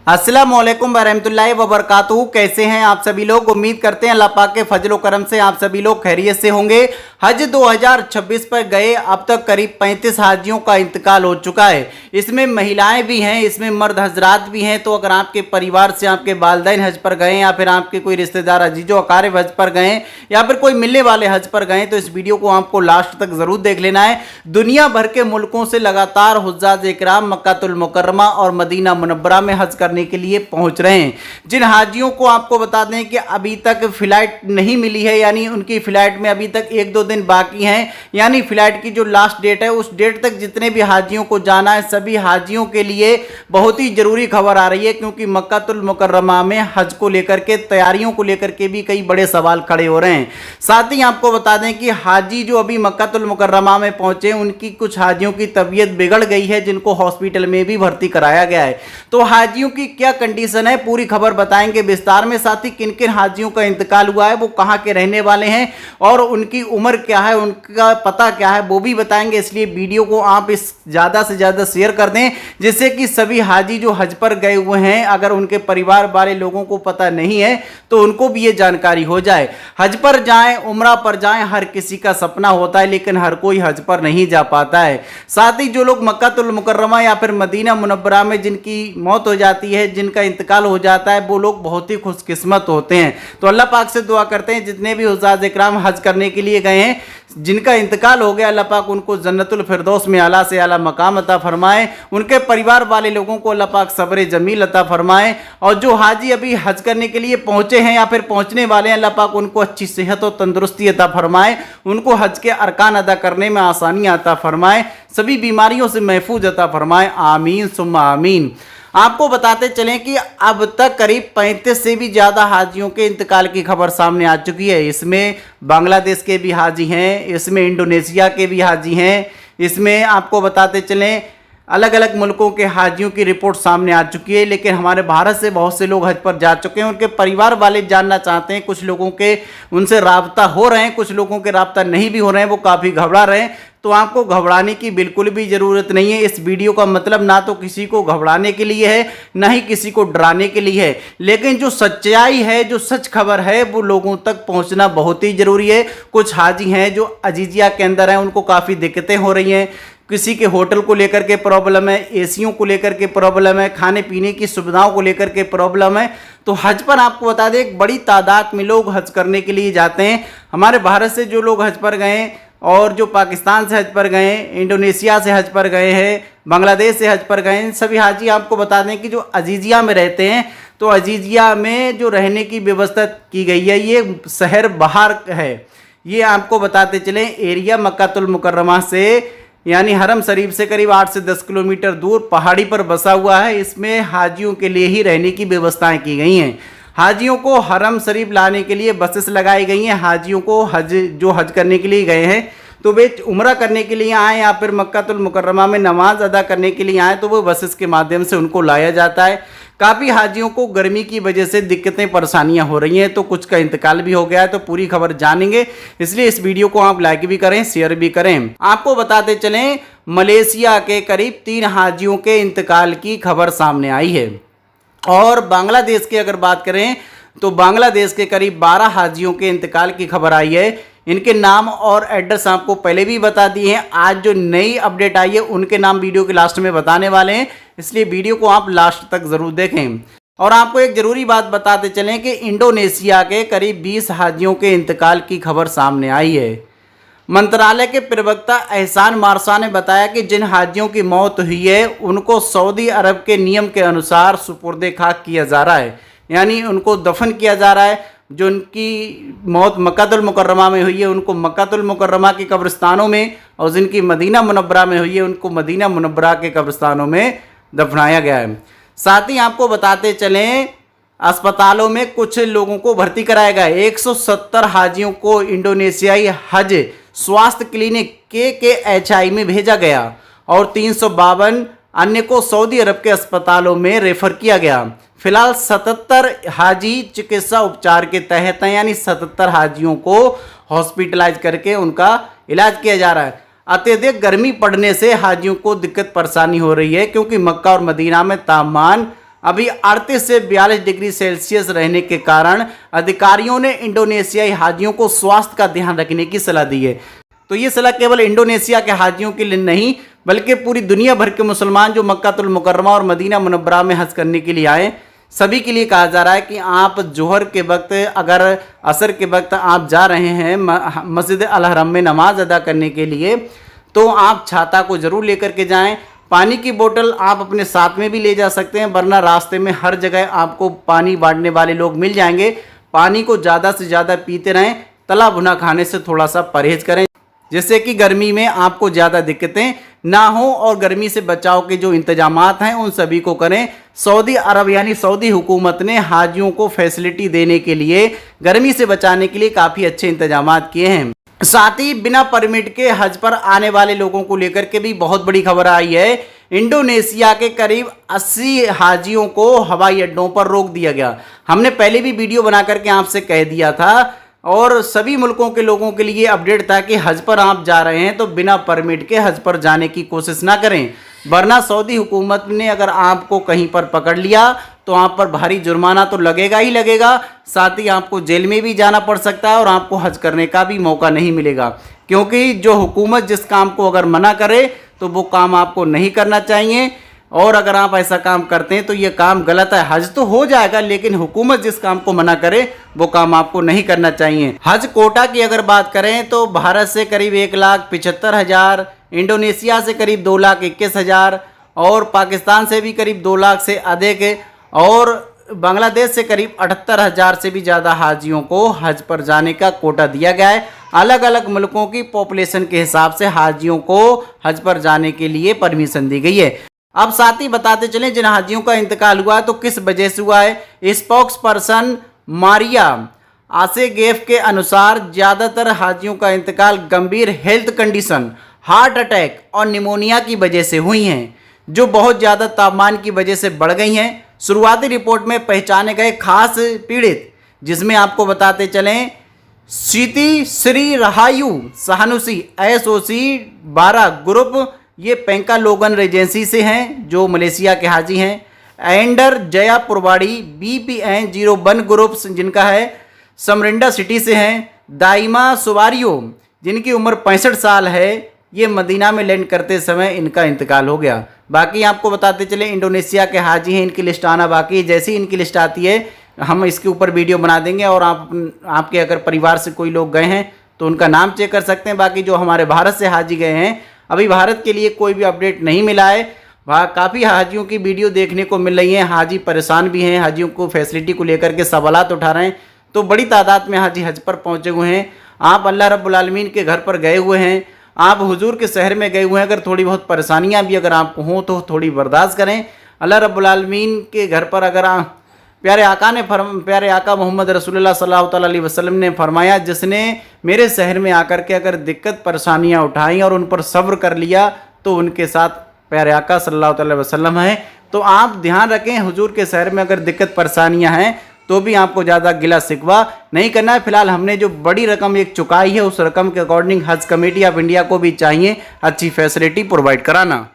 अस्सलामुअलैकुम वरहमतुल्लाहि वबरकातुहू। कैसे हैं आप सभी लोग। उम्मीद करते हैं अल्लाह पाक के फजल करम से आप सभी लोग खैरियत से होंगे। हज 2026 पर गए अब तक करीब 35 हाजियों का इंतकाल हो चुका है। इसमें महिलाएं भी हैं, इसमें मर्द हजरात भी हैं। तो अगर आपके परिवार से आपके वालिदैन हज पर गए या फिर आपके कोई रिश्तेदार अजीजो अकारिब हज पर गए या फिर कोई मिलने वाले हज पर गए तो इस वीडियो को आपको लास्ट तक जरूर देख लेना है। दुनिया भर के मुल्कों से लगातार हुज्जाज इकराम मक्कातुल मुकर्रमा और मदीना मुनव्वरा में हज करने के लिए पहुंच रहे हैं। जिन हाजियों को आपको बता दें कि अभी तक फ्लाइट नहीं मिली है, यानी उनकी फ्लाइट में अभी तक 1-2 दिन बाकी हैं, यानी फ्लाइट की जो लास्ट डेट है उस डेट तक जितने भी हाजियों को जाना है सभी हाजियों के लिए बहुत ही जरूरी खबर आ रही है। क्योंकि मक्कातुल मुकर्रमा में हज को लेकर के तैयारियों को लेकर के भी कई बड़े सवाल खड़े हो रहे हैं। साथ ही आपको बता दें कि हाजी जो अभी मक्कातुल मुकर्रमा में पहुंचे उनकी कुछ हाजियों की तबीयत बिगड़ गई है, जिनको हॉस्पिटल में भी भर्ती कराया गया है। तो हाजियों की क्या कंडीशन है पूरी खबर बताएंगे विस्तार में। साथ ही किन किन हाजियों का इंतकाल हुआ है, वो कहां के रहने वाले हैं और उनकी उम्र क्या है, उनका पता क्या है, वो भी बताएंगे। इसलिए वीडियो को आप इस ज़्यादा से ज़्यादा शेयर कर दें, जिससे कि सभी हाजी जो हज पर गए हुए हैं अगर उनके परिवार वाले लोगों को पता नहीं है तो उनको भी ये जानकारी हो जाए। हज पर जाएं, उम्रा पर जाएं, हर किसी का सपना होता है, लेकिन हर कोई हज पर नहीं जा पाता है। साथ ही जो लोग मक्कातुल मुकर्रमा या फिर मदीना मुनव्वरा में जिनकी मौत हो जाती है, जिनका इंतकाल हो जाता है, वो लोग बहुत ही खुशकिस्मत होते हैं। तो अल्लाह पाक से दुआ करते हैं जितने भी हुज्जाज इकराम हज करने के लिए गए हैं, जिनका इंतकाल हो गया, अल्लाह पाक उनको जन्नतुल फिरदौस में आला से आला मकाम अता फरमाए। उनके परिवार वाले लोगों को अल्लाह पाक सब्र जमील अता फरमाए। और जो हाजी अभी हज करने के लिए पहुंचे हैं या फिर पहुंचने वाले हैं, अल्लाह पाक उनको अच्छी सेहत और तंदुरुस्ती अता फरमाए। उनको हज के अरकान अदा करने में आसानियाँ अता फरमाए, सभी बीमारियों से महफूज अता फरमाए। आमीन सुम्मा आमीन। आपको बताते चलें कि अब तक करीब 35 से भी ज़्यादा हाजियों के इंतकाल की खबर सामने आ चुकी है। इसमें बांग्लादेश के भी हाजी हैं, इसमें इंडोनेशिया के भी हाजी हैं, इसमें आपको बताते चलें अलग अलग मुल्कों के हाजियों की रिपोर्ट सामने आ चुकी है। लेकिन हमारे भारत से बहुत से लोग हज पर जा चुके हैं, उनके परिवार वाले जानना चाहते हैं। कुछ लोगों के उनसे राब्ता हो रहे हैं, कुछ लोगों के राब्ता नहीं भी हो रहे हैं, वो काफ़ी घबरा रहे हैं। तो आपको घबराने की बिल्कुल भी ज़रूरत नहीं है। इस वीडियो का मतलब ना तो किसी को घबराने के लिए है, ना ही किसी को डराने के लिए है, लेकिन जो सच्चाई है, जो सच खबर है, वो लोगों तक पहुंचना बहुत ही ज़रूरी है। कुछ हाजी हैं जो अजीजिया के अंदर हैं, उनको काफ़ी दिक्कतें हो रही हैं। किसी के होटल को लेकर के प्रॉब्लम है, एसियों को लेकर के प्रॉब्लम है, खाने पीने की सुविधाओं को लेकर के प्रॉब्लम है। तो हज पर आपको बता दें एक बड़ी तादाद में लोग हज करने के लिए जाते हैं। हमारे भारत से जो लोग हज पर गए और जो पाकिस्तान से हज पर गए, इंडोनेशिया से हज पर गए हैं, बांग्लादेश से हज पर गए हैं, सभी हाजी आपको बता दें कि जो अजीजिया में रहते हैं, तो अजीजिया में जो रहने की व्यवस्था की गई है ये शहर बाहर है। ये आपको बताते चलें एरिया मक्कातुल मुकर्रमा से यानी हरम शरीफ से करीब 8 से 10 किलोमीटर दूर पहाड़ी पर बसा हुआ है। इसमें हाजियों के लिए ही रहने की व्यवस्थाएं की गई हैं। हाजियों को हरम शरीफ लाने के लिए बसेस लगाई गई हैं। हाजियों को हज करने के लिए गए हैं तो वे उम्रा करने के लिए आए या फिर मक्कातुल मुकर्रमा में नमाज अदा करने के लिए आए तो वो बसेस के माध्यम से उनको लाया जाता है। काफ़ी हाजियों को गर्मी की वजह से दिक्कतें परेशानियां हो रही हैं, तो कुछ का इंतकाल भी हो गया है। तो पूरी खबर जानेंगे, इसलिए इस वीडियो को आप लाइक भी करें, शेयर भी करें। आपको बताते चलें मलेशिया के करीब 3 हाजियों के इंतकाल की खबर सामने आई है। और बांग्लादेश की अगर बात करें तो बांग्लादेश के करीब 12 हाजियों के इंतकाल की खबर आई है। इनके नाम और एड्रेस आपको पहले भी बता दिए हैं। आज जो नई अपडेट आई है उनके नाम वीडियो के लास्ट में बताने वाले हैं, इसलिए वीडियो को आप लास्ट तक ज़रूर देखें। और आपको एक ज़रूरी बात बताते चलें कि इंडोनेशिया के करीब 20 हाजियों के इंतकाल की खबर सामने आई है। मंत्रालय के प्रवक्ता एहसान मारसा ने बताया कि जिन हाजियों की मौत हुई है उनको सऊदी अरब के नियम के अनुसार सुपुर्द खाक किया जा रहा है, यानी उनको दफन किया जा रहा है। जो उनकी मौत मक्कातुल मुकर्रमा में हुई है उनको मक्कातुल मुकर्रमा के कब्रिस्तानों में, और जिनकी मदीना मुनव्वरा में हुई है उनको मदीना मुनव्वरा के कब्रिस्तानों में दफनाया गया है। साथ ही आपको बताते चलें अस्पतालों में कुछ लोगों को भर्ती कराया गया है। 170 हाजियों को इंडोनेशियाई हज स्वास्थ्य क्लिनिक KKHI में भेजा गया और 352 अन्य को सऊदी अरब के अस्पतालों में रेफर किया गया। फिलहाल 77 हाजी चिकित्सा उपचार के तहत हैं, यानी 77 हाजियों को हॉस्पिटलाइज करके उनका इलाज किया जा रहा है। अत्यधिक गर्मी पड़ने से हाजियों को दिक्कत परेशानी हो रही है, क्योंकि मक्का और मदीना में तापमान अभी 38 से 42 डिग्री सेल्सियस रहने के कारण अधिकारियों ने इंडोनेशियाई हाजियों को स्वास्थ्य का ध्यान रखने की सलाह दी है। तो ये सलाह केवल इंडोनेशिया के हाजियों के लिए नहीं बल्कि पूरी दुनिया भर के मुसलमान जो मक्कातुल मुकर्रमा और मदीना मुनव्वरा में हज करने के लिए आए, सभी के लिए कहा जा रहा है कि आप जोहर के वक्त, अगर असर के वक्त आप जा रहे हैं मस्जिद अल हरम में नमाज अदा करने के लिए, तो आप छाता को ज़रूर लेकर के जाएं। पानी की बोतल आप अपने साथ में भी ले जा सकते हैं, वरना रास्ते में हर जगह आपको पानी बांटने वाले लोग मिल जाएंगे। पानी को ज़्यादा से ज़्यादा पीते रहें, तला भुना खाने से थोड़ा सा परहेज करें, जिससे कि गर्मी में आपको ज़्यादा दिक्कतें ना हो और गर्मी से बचाव के जो इंतजामात हैं उन सभी को करें। सऊदी अरब यानी सऊदी हुकूमत ने हाजियों को फैसिलिटी देने के लिए, गर्मी से बचाने के लिए काफ़ी अच्छे इंतजामात किए हैं। साथ ही बिना परमिट के हज पर आने वाले लोगों को लेकर के भी बहुत बड़ी खबर आई है। इंडोनेशिया के करीब 80 हाजियों को हवाई अड्डों पर रोक दिया गया। हमने पहले भी वीडियो बना करके आपसे कह दिया था और सभी मुल्कों के लोगों के लिए अपडेट था कि हज पर आप जा रहे हैं तो बिना परमिट के हज पर जाने की कोशिश ना करें, वरना सऊदी हुकूमत ने अगर आपको कहीं पर पकड़ लिया तो आप पर भारी जुर्माना तो लगेगा ही लगेगा, साथ ही आपको जेल में भी जाना पड़ सकता है और आपको हज करने का भी मौका नहीं मिलेगा। क्योंकि जो हुकूमत जिस काम को अगर मना करे तो वो काम आपको नहीं करना चाहिए, और अगर आप ऐसा काम करते हैं तो ये काम गलत है। हज तो हो जाएगा, लेकिन हुकूमत जिस काम को मना करे वो काम आपको नहीं करना चाहिए। हज कोटा की अगर बात करें तो भारत से करीब 1,75,000, इंडोनेशिया से करीब 2,21,000 और पाकिस्तान से भी करीब 2 लाख से अधिक और बांग्लादेश से करीब 78,000 से भी ज़्यादा हाजियों को हज पर जाने का कोटा दिया गया है। अलग अलग मुल्कों की पॉपुलेशन के हिसाब से हाजियों को हज पर जाने के लिए परमिशन दी गई है। अब साथ ही बताते चलें जिन हाजियों का इंतकाल हुआ है तो किस वजह से हुआ है। स्पोक्स पर्सन मारिया आसेगेफ के अनुसार ज़्यादातर हाजियों का इंतकाल गंभीर हेल्थ कंडीशन, हार्ट अटैक और निमोनिया की वजह से हुई हैं, जो बहुत ज़्यादा तापमान की वजह से बढ़ गई हैं। शुरुआती रिपोर्ट में पहचाने गए खास पीड़ित, जिसमें आपको बताते चलें सिटी श्री रहायु सहानुसी SOC 12 ग्रुप, ये पेंका लोगन रेजेंसी से हैं जो मलेशिया के हाजी हैं। एंडर जया पुरवाड़ी BPN 01 ग्रुप जिनका है समरिंडा सिटी से हैं। दाइमा सुवारियो जिनकी उम्र 65 साल है, ये मदीना में लैंड करते समय इनका इंतकाल हो गया। बाकी आपको बताते चले इंडोनेशिया के हाजी हैं, इनकी लिस्ट आना बाकी है। जैसी इनकी लिस्ट आती है हम इसके ऊपर वीडियो बना देंगे और आपके अगर परिवार से कोई लोग गए हैं तो उनका नाम चेक कर सकते हैं। बाकी जो हमारे भारत से हाजी गए हैं, अभी भारत के लिए कोई भी अपडेट नहीं मिला है। काफ़ी हाजियों की वीडियो देखने को मिल रही है, हाजी परेशान भी हैं, हाजियों को फैसिलिटी को लेकर के सवालात उठा रहे हैं। तो बड़ी तादाद में हाजी हज पर पहुँचे हुए हैं। आप अल्लाह रब्बुल आलमीन के घर पर गए हुए हैं, आप हुजूर के शहर में गए हुए हैं। अगर थोड़ी बहुत परेशानियाँ भी अगर आपको हों तो थोड़ी बर्दाश्त करें। अल्लाह रब्बुल आलमीन के घर पर अगर प्यारे आका मोहम्मद रसूलुल्लाह सल्लल्लाहु अलैहि वसल्लम ने फरमाया, जिसने मेरे शहर में आकर के अगर दिक्कत परेशानियां उठाई और उन पर सब्र कर लिया तो उनके साथ प्यारे आका सल्लल्लाहु अलैहि वसल्लम है। तो आप ध्यान रखें, हुजूर के शहर में अगर दिक्कत परेशानियां हैं तो भी आपको ज़्यादा गिला शिकवा नहीं करना है। फिलहाल हमने जो बड़ी रकम एक चुकाई है उस रकम के अकॉर्डिंग हज कमेटी ऑफ इंडिया को भी चाहिए अच्छी फैसिलिटी प्रोवाइड कराना।